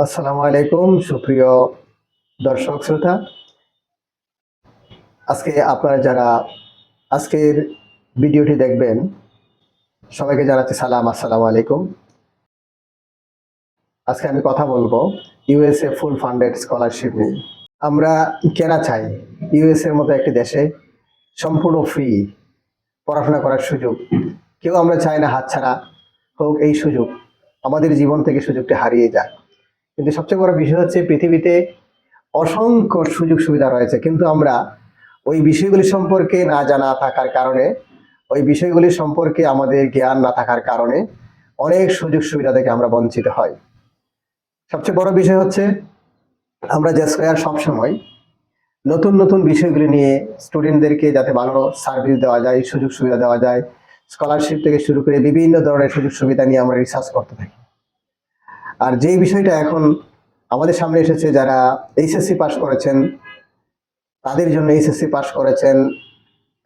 আসসালামু আলাইকুম সুপ্রিয় দর্শক শ্রোতা। আজকে আপনারা যারা আজকের ভিডিওটি দেখবেন সবাইকে জানাচ্ছি সালাম, আসসালামু আলাইকুম। আজকে আমি কথা বলবো ইউএসএ ফুল ফান্ডেড স্কলারশিপ নিয়ে। আমরা কেন চাই ইউএসএ এর মতো একটি দেশে সম্পূর্ণ ফ্রি পড়াশোনা করার সুযোগ। কেউ আমরা চাই না হাতছাড়া হোক এই সুযোগ, আমাদের জীবন থেকে সুযোগটি হারিয়ে যায়। কিন্তু সবচেয়ে বড় বিষয় হচ্ছে পৃথিবীতে অসংখ্য সুযোগ সুবিধা রয়েছে, কিন্তু আমরা ওই বিষয়গুলি সম্পর্কে না জানা থাকার কারণে, ওই বিষয়গুলি সম্পর্কে আমাদের জ্ঞান না থাকার কারণে অনেক সুযোগ সুবিধা থেকে আমরা বঞ্চিত হই। সবচেয়ে বড় বিষয় হচ্ছে আমরা যে স্কয়ার সবসময় নতুন নতুন বিষয়গুলি নিয়ে স্টুডেন্টদেরকে যাতে ভালো সার্ভিস দেওয়া যায়, সুযোগ সুবিধা দেওয়া যায়, স্কলারশিপ থেকে শুরু করে বিভিন্ন ধরনের সুযোগ সুবিধা নিয়ে আমরা রিসার্চ করতে থাকি। আর যেই বিষয়টা এখন আমাদের সামনে এসেছে, যারা এইচএসসি পাস করেছেন, তাদের জন্য এইচএসসি পাস করেছেন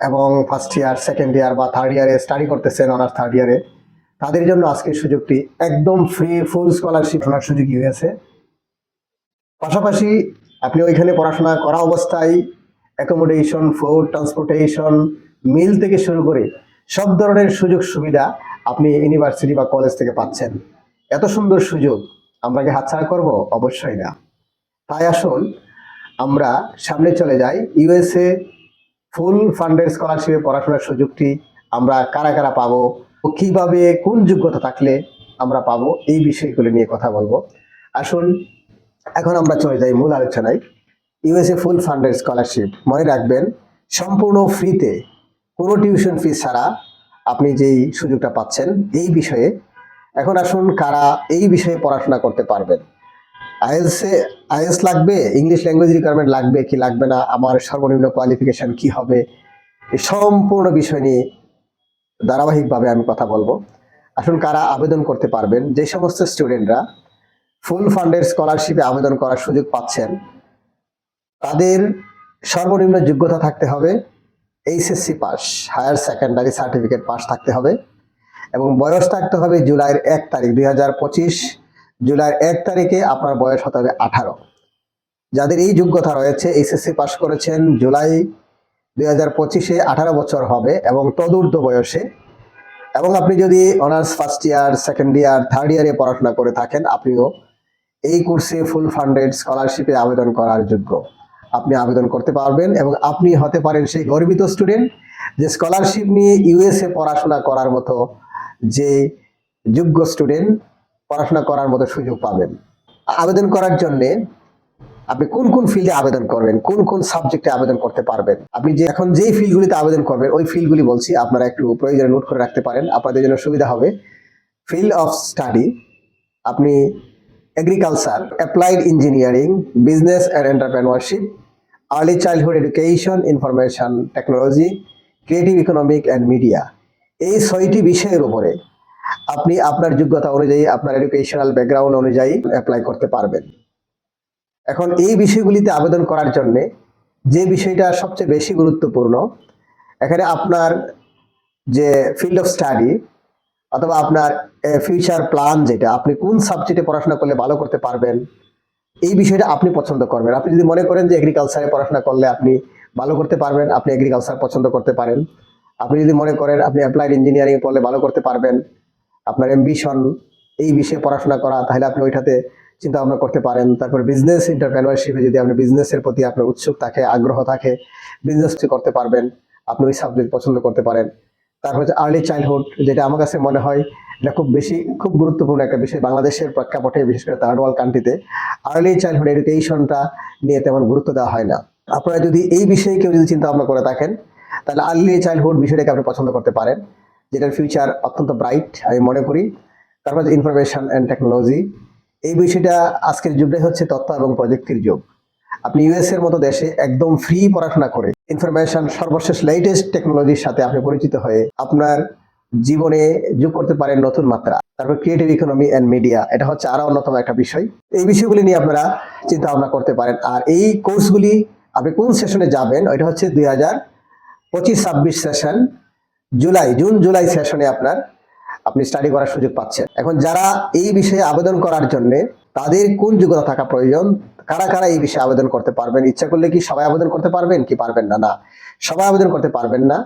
এবং ফার্স্ট ইয়ার, সেকেন্ড ইয়ার বা থার্ড ইয়ারে স্টাডি করতেছেন, অনার্স থার্ড ইয়ারে, তাদের জন্য আজকের সুযোগটি একদম ফ্রি ফুল স্কলারশিপ শোনার সুযোগ হয়েছে। পাশাপাশি আপনি ওইখানে পড়াশোনা করা অবস্থায় অ্যাকোমোডেশন, ফুড, ট্রান্সপোর্টেশন, মিল থেকে শুরু করে সব ধরনের সুযোগ সুবিধা আপনি ইউনিভার্সিটি বা কলেজ থেকে পাচ্ছেন। এত সুন্দর সুযোগ আমরা কি হাতছাড়া করব? অবশ্যই না। তাই আসুন আমরা সামনে চলে যাই। ইউএসএ ফুল ফান্ডেড স্কলারশিপে পড়াশোনার সুযোগটি আমরা কারা কারা পাবো, কিভাবে, কোন যোগ্যতা থাকলে আমরা পাবো, এই বিষয়গুলো নিয়ে কথা বলবো। আসুন এখন আমরা চলে যাই মূল আলোচনায়। ইউএসএ ফুল ফান্ডেড স্কলারশিপ, মনে রাখবেন সম্পূর্ণ ফ্রিতে, কোনো টিউশন ফি ছাড়া আপনি যেই সুযোগটা পাচ্ছেন এই বিষয়ে। এখন আসুন কারা এই বিষয়ে পড়াশোনা করতে পারবেন। আইএলস লাগবে, ইংলিশ ল্যাঙ্গুয়েজ রিকোয়ারমেন্ট লাগবে কি লাগবে না, আমার সর্বনিম্ন কোয়ালিফিকেশন কি হবে, এই সম্পূর্ণ বিষয় নিয়ে ধারাবাহিকভাবে আমি কথা বলবো। আসুন কারা আবেদন করতে পারবেন। যে সমস্ত স্টুডেন্টরা ফুল ফান্ডেড স্কলারশিপে আবেদন করার সুযোগ পাচ্ছেন, তাদের সর্বনিম্ন যোগ্যতা থাকতে হবে HSC pass, higher secondary certificate pass থাকতে হবে এবং বয়স থাকতে হবে জুলাইয়ের 1 তারিখ 2025, জুলাইয়ের 1 তারিখে আপনার বয়স হতে হবে 18। যাদের এই যোগ্যতা রয়েছে, এইচএসসি পাস করেছেন জুলাই 2025-এ 18 বছর হবে এবং তদূর্ধ্ব বয়সে, এবং আপনি যদি honours first year, second year, third ইয়ারে পড়াশোনা করে থাকেন, আপনিও এই কোর্সে ফুল ফান্ডেড স্কলারশিপে আবেদন করার যোগ্য। আপনি আবেদন করতে পারবেন এবং আপনি হতে পারেন সেই গর্বিত স্টুডেন্ট যে স্কলারশিপ নিয়ে ইউএসএ পড়াশোনা করার মতো, যে যোগ্য স্টুডেন্ট পড়াশোনা করার মতো সুযোগ পাবেন। আবেদন করার জন্য আপনি কোন কোন ফিল্ডে আবেদন করবেন, কোন কোন সাবজেক্টে আবেদন করতে পারবেন, আপনি যে এখন যেই ফিল্ডগুলিতে আবেদন করবেন ওই ফিল্ডগুলি বলছি, আপনারা একটু প্রয়োজনে নোট করে রাখতে পারেন, আপনাদের জন্য সুবিধা হবে। ফিল্ড অফ স্টাডি, আপনি agriculture, applied engineering, business and entrepreneurship, early childhood education, information technology, creative economic and media, এই 6টি বিষয়ের উপরে আপনি আপনার যোগ্যতা অনুযায়ী, আপনার এডুকেশনাল ব্যাকগ্রাউন্ড অনুযায়ী অ্যাপ্লাই করতে পারবেন। এখন এই বিষয়গুলিতে আবেদন করার জন্য যে বিষয়টা সবচেয়ে বেশি গুরুত্বপূর্ণ, এখানে আপনার যে ফিল্ড অফ স্টাডি অথবা আপনার ফিউচার প্ল্যান, যেটা আপনি কোন সাবজেক্টে পড়াশোনা করলে ভালো করতে পারবেন, এই বিষয়টা আপনি পছন্দ করবেন। আপনি যদি মনে করেন যে এগ্রিকালচারে পড়াশোনা করলে আপনি ভালো করতে পারবেন, আপনি এগ্রিকালচার পছন্দ করতে পারেন। আপনি যদি মনে করেন আপনি অ্যাপ্লাইড ইঞ্জিনিয়ারিং পড়লে ভালো করতে পারবেন, আপনার অ্যাম্বিশন এই বিষয়ে পড়াশোনা করা, তাহলে আপনি ওইটাতে চিন্তা ভাবনা করতে পারেন। তারপর বিজনেস এন্টারপ্রেনারশিপে যদি আপনি বিজনেসের প্রতি আপনার উৎসুক থাকে, আগ্রহ থাকে, বিজনেস করতে পারবেন, আপনি ওই সাবজেক্ট পছন্দ করতে পারেন। তারপর হচ্ছে আর্লি চাইল্ডহুড, যেটা আমার কাছে মনে হয় এটা খুব গুরুত্বপূর্ণ একটা বিষয় বাংলাদেশের প্রেক্ষাপটে, বিশেষ করে থার্ড ওয়ার্ল্ড কান্ট্রিতে আর্লি চাইল্ডহুড এডুকেশনটা নিয়ে তেমন গুরুত্ব দেওয়া হয় না। আপনারা যদি এই বিষয়ে কেউ যদি চিন্তা ভাবনা করে থাকেন, তাহলে আর্লি চাইল্ডহুড বিষয়টাকে আপনি পছন্দ করতে পারেন, যেটার ফিউচার অত্যন্ত ব্রাইট আমি মনে করি। তারপর ইনফরমেশন অ্যান্ড টেকনোলজি, এই বিষয়টা আজকের যুগটাই হচ্ছে তথ্য এবং প্রযুক্তির যুগ। আপনি ইউএস এর মতো দেশে একদম ফ্রি পড়াশোনা করে ইনফরমেশন, সর্বশেষ লেটেস্ট টেকনোলজির সাথে আপনি পরিচিত হয়ে আপনার জীবনে যোগ করতে পারেন নতুন মাত্রা। তারপর ক্রিয়েটিভ ইকোনমি অ্যান্ড মিডিয়া, এটা হচ্ছে আরো অন্যতম একটা বিষয়। এই বিষয়গুলি নিয়ে আপনারা চিন্তা ভাবনা করতে পারেন। আর এই কোর্সগুলি আপনি কোন সেশনে যাবেন, ওইটা হচ্ছে 2025-26 সেশন, জুন জুলাই সেশনে আপনার আপনি স্টাডি করার সুযোগ পাচ্ছেন। এখন যারা এই বিষয়ে আবেদন করার জন্য তাদের কোন যোগ্যতা থাকা প্রয়োজন, কারা কারা এই বিষয়ে আবেদন করতে পারবেন, ইচ্ছা করলে কি সবাই আবেদন করতে পারবেন কি পারবেন না? না, সবাই আবেদন করতে পারবেন না।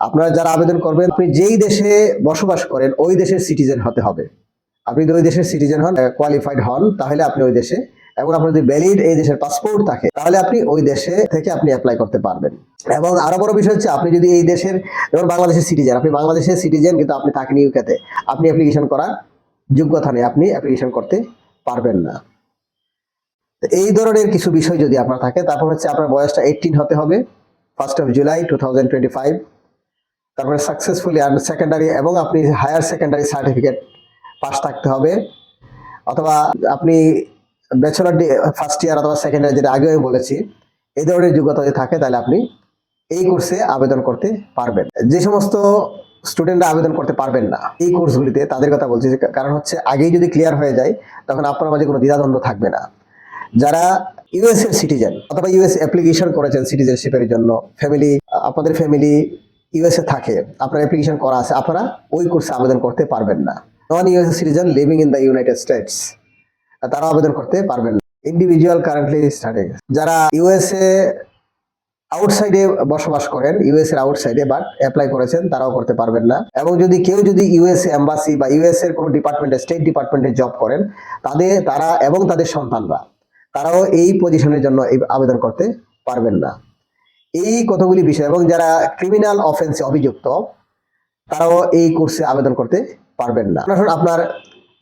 আপনারা যারা আবেদন করবেন, আপনি যেই দেশে বসবাস করেন ওই দেশের সিটিজেন হতে হবে। আপনি যদি ওই দেশের সিটিজেন হন, কোয়ালিফাইড হন, তাহলে আপনি ওই দেশে, এবং আপনার যদি ভ্যালিড এই দেশের পাসপোর্ট থাকে, তাহলে আপনি ওই দেশে থেকে আপনি অ্যাপ্লাই করতে পারবেন। এবং আরো বড় বিষয় হচ্ছে, আপনি যদি এই দেশের, যেমন বাংলাদেশের সিটিজেন, আপনি বাংলাদেশের সিটিজেন কিন্তু আপনি থাকেন ইউকেতে, আপনি অ্যাপ্লিকেশন করার যোগ্যতা নেই, আপনি অ্যাপ্লিকেশন করতে পারবেন না। এই ধরনের কিছু বিষয় যদি আপনার থাকে, তারপর হচ্ছে আপনার বয়সটা 18 হতে হবে 1 জুলাই 2025। তারপরে সাকসেসফুলি সেকেন্ডারি এবং আপনি হায়ার সেকেন্ডারি সার্টিফিকেট পাস থাকতে হবে, অথবা আপনি ব্যাচেলর ফার্স্ট ইয়ার অথবা সেকেন্ড ইয়ার, যেটা আগেও বলেছি, এই ধরনের যোগ্যতা যদি থাকে তাহলে আপনি এই কোর্সে আবেদন করতে পারবেন। যে সমস্ত স্টুডেন্টরা আবেদন করতে পারবেন না এই কোর্সগুলিতে, তাদের কথা বলছি, কারণ হচ্ছে আগেই যদি ক্লিয়ার হয়ে যায় তখন আপনার মাঝে কোনো দ্বিধাদ্বন্দ্ব থাকবে না। যারা ইউএস এর সিটিজেন অথবা ইউএস অ্যাপ্লিকেশন করেছেন সিটিজেনশিপের জন্য, ফ্যামিলি, আপনাদের ফ্যামিলি ইউএস এ থাকে, আপনার অ্যাপ্লিকেশন করা আছে, আপনারা ওই কোর্সে আবেদন করতে পারবেন না। নন US citizen living in the United states, তারা আবেদন করতে পারবেন না। ইন্ডিভিজুয়াল কারেন্টলি স্টাডিং, যারা ইউএসএ আউটসাইডে বসবাস করেন, ইউএস এর আউটসাইডে বাট অ্যাপ্লাই করেছেন, তারাও করতে পারবেন না। এবং যদি কেউ যদি ইউএসএ এম্বাসি বা ইউএস এর কোনো ডিপার্টমেন্টে, স্টেট ডিপার্টমেন্টে জব করেন, তারা এবং তাদের সন্তানরা, তারাও এই পজিশনের জন্য আবেদন করতে পারবেন না। এই কতগুলি বিষয়, এবং যারা ক্রিমিনাল অফেন্সে অভিযুক্ত, তারাও এই কোর্সে আবেদন করতে পারবেন না। আপনার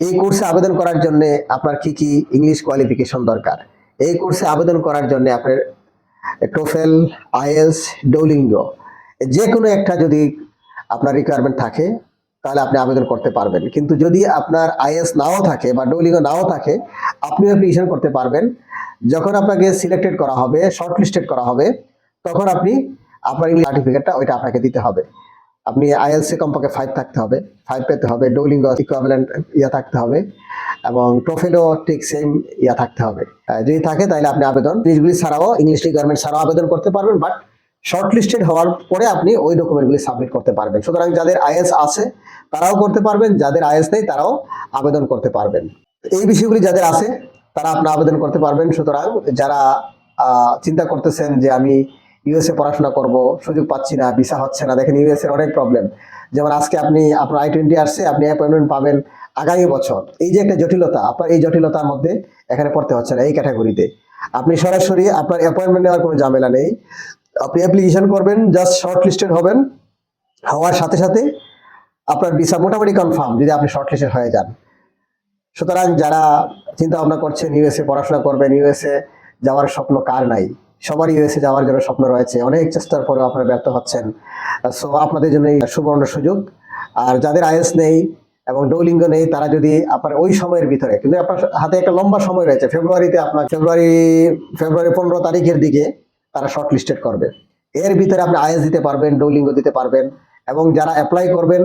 এই কোর্সে আবেদন করার জন্য আপনার কি কি ইংলিশ কোয়ালিফিকেশন দরকার? এই কোর্সে আবেদন করার জন্য আপনার টোফেল, আইএলটিএস, ডুওলিঙ্গো, যে কোনো একটা যদি আপনার রিকোয়ারমেন্ট থাকে তাহলে আপনি আবেদন করতে পারবেন। কিন্তু যদি আপনার আইএলটিএস নাও থাকে বা ডুওলিঙ্গো নাও থাকে, আপনি অ্যাপ্লিকেশন করতে পারবেন। যখন আপনাকে সিলেক্টেড করা হবে, শর্ট লিস্টেড করা হবে, তখন আপনি আপনার ইংলিশ সার্টিফিকেটটা ওইটা আপনাকে দিতে হবে। আপনি আইএলটিএস কমপক্ষে 5 থাকতে হবে, 5 পেতে হবে, ডুওলিঙ্গো ইকুইভ্যালেন্ট থাকতে হবে, এবং টোফেলও ঠিক সেম থাকতে হবে। যদি থাকে তাহলে আপনি আবেদন ইংলিশগুলি ছাড়াও, ইংলিশ রিকোয়ারমেন্ট ছাড়াও আবেদন করতে পারবেন, বাট শর্ট লিস্টেড হওয়ার পরে আপনি ওই ডকুমেন্টগুলি সাবমিট করতে পারবেন। সুতরাং যাদের আইএলটিএস আছে তারাও করতে পারবেন, যাদের আইএলটিএস নেই তারাও আবেদন করতে পারবেন। এই বিষয়গুলি যাদের আছে তারা আপনার আবেদন করতে পারবেন। সুতরাং যারা চিন্তা করতেছেন যে আমি ইউএসএ পড়াশোনা করব, সুযোগ পাচ্ছি না, ভিসা হচ্ছে না, দেখেন ইউএস এর অনেক প্রবলেম। যেমন আজকে আপনার I-20 আসছে, আপনি অ্যাপয়েন্টমেন্ট পাবেন আগামী বছর। এই যে একটা জটিলতা, আপনার এই জটিলতার মধ্যে এখানে পড়তে হচ্ছে না এই ক্যাটাগরিতে। আপনি সরাসরি আপনার অ্যাপয়েন্টমেন্ট নেওয়ার কোনো ঝামেলা নেই, আপনি অ্যাপ্লিকেশন করবেন, জাস্ট শর্ট লিস্টেড হবেন, হওয়ার সাথে সাথে আপনার ভিসা মোটামুটি কনফার্ম যদি আপনি শর্ট লিস্টেড হয়ে যান। সুতরাং যারা চিন্তা ভাবনা করছেন ইউএসএ পড়াশোনা করবেন, ইউএসএ যাওয়ার স্বপ্ন কার নাই? সবার ইউএসএ যাওয়ার জন্য স্বপ্ন রয়েছে, অনেক চেষ্টার পরেও আপনারা ব্যর্থ হচ্ছেন। সো আপনাদের জন্য এই সুবর্ণ সুযোগ। আর যাদের আইএলটিএস নেই এবং ডুওলিঙ্গো নেই, তারা যদি আপনার ওই সময়ের ভিতরে, কিন্তু আপনার হাতে একটা লম্বা সময় রয়েছে, ফেব্রুয়ারিতে আপনার ফেব্রুয়ারি 15 তারিখের দিকে তারা শর্ট লিস্টেড করবে। এর ভিতরে আপনি আইএলটিএস দিতে পারবেন, ডুওলিঙ্গো দিতে পারবেন। এবং যারা অ্যাপ্লাই করবেন,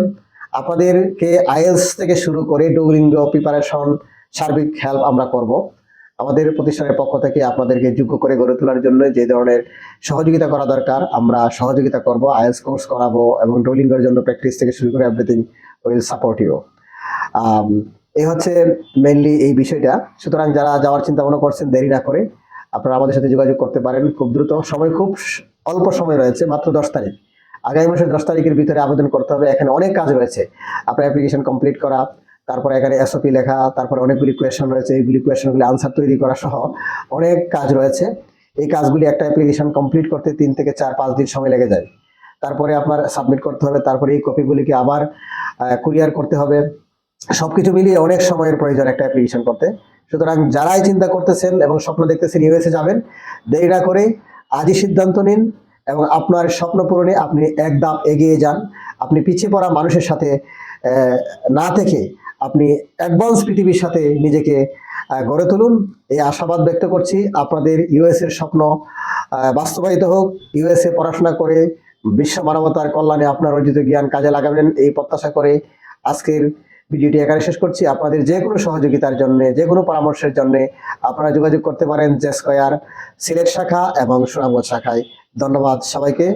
আপনাদেরকে আইএলটিএস থেকে শুরু করে ডুওলিঙ্গো প্রিপারেশন, সার্বিক হেল্প আমরা করব। আমাদের প্রতিষ্ঠানের পক্ষ থেকে আপনাদেরকে যোগ্য করে গড়ে তোলার জন্য যে ধরনের সহযোগিতা করা দরকার আমরা সহযোগিতা করব। আইএলটিএস কোর্স করাবো এবং ডুওলিঙ্গোর জন্য প্র্যাকটিস থেকে শুরু করে এভরিথিং উইল সাপোর্ট ইউ। এই হচ্ছে মেইনলি এই বিষয়টা। সুতরাং যারা যাওয়ার চিন্তা ভাবনা করছেন, দেরি না করে আপনারা আমাদের সাথে যোগাযোগ করতে পারেন। খুব দ্রুত সময়, খুব অল্প সময় রয়েছে, মাত্র 10 তারিখ, আগামী মাসের 10 তারিখের ভিতরে আবেদন করতে হবে। এখানে অনেক কাজ রয়েছে, আপনার অ্যাপ্লিকেশন কমপ্লিট করা, তারপরে এখানে এসওপি লেখা, তারপরে অনেকগুলি কোয়েশন রয়েছে, এইগুলি কোয়েশনগুলি আনসার তৈরি করা সহ অনেক কাজ রয়েছে। এই কাজগুলি একটা অ্যাপ্লিকেশন কমপ্লিট করতে 3 থেকে 4-5 দিন সময় লেগে যায়। তারপরে আপনার সাবমিট করতে হবে, তারপরে এই কপিগুলিকে আবার কুরিয়ার করতে হবে। সবকিছু মিলিয়ে অনেক সময়ের প্রয়োজন একটা অ্যাপ্লিকেশন করতে। সুতরাং যারাই চিন্তা করতেছেন এবং স্বপ্ন দেখতেছেন ইউএসএ যাবেন, দেরি না করে আজই সিদ্ধান্ত নিন এবং আপনার স্বপ্ন পূরণে আপনি এক ধাপ এগিয়ে যান। আপনি পিছিয়ে পড়া মানুষের সাথে না থেকে আপনি অ্যাডভান্স পৃথিবীর সাথে নিজেকে গড়ে তুলুন। এই আশাবাদ ব্যক্ত করছি আপনাদের ইউএস এর স্বপ্ন বাস্তবায়িত হোক। ইউএসএ পড়াশোনা করে বিশ্ব মানবতার কল্যাণে আপনার অর্জিত জ্ঞান কাজে লাগাবেন এই প্রত্যাশা করে আজকের ভিডিওটি এখানে শেষ করছি। আপনাদের যে কোনো সহযোগিতার জন্য, যে কোনো পরামর্শের জন্য আপনারা যোগাযোগ করতে পারেন জে স্কয়ার সিলেট শাখা এবং সুনামগঞ্জ শাখায়। ধন্যবাদ সবাইকে।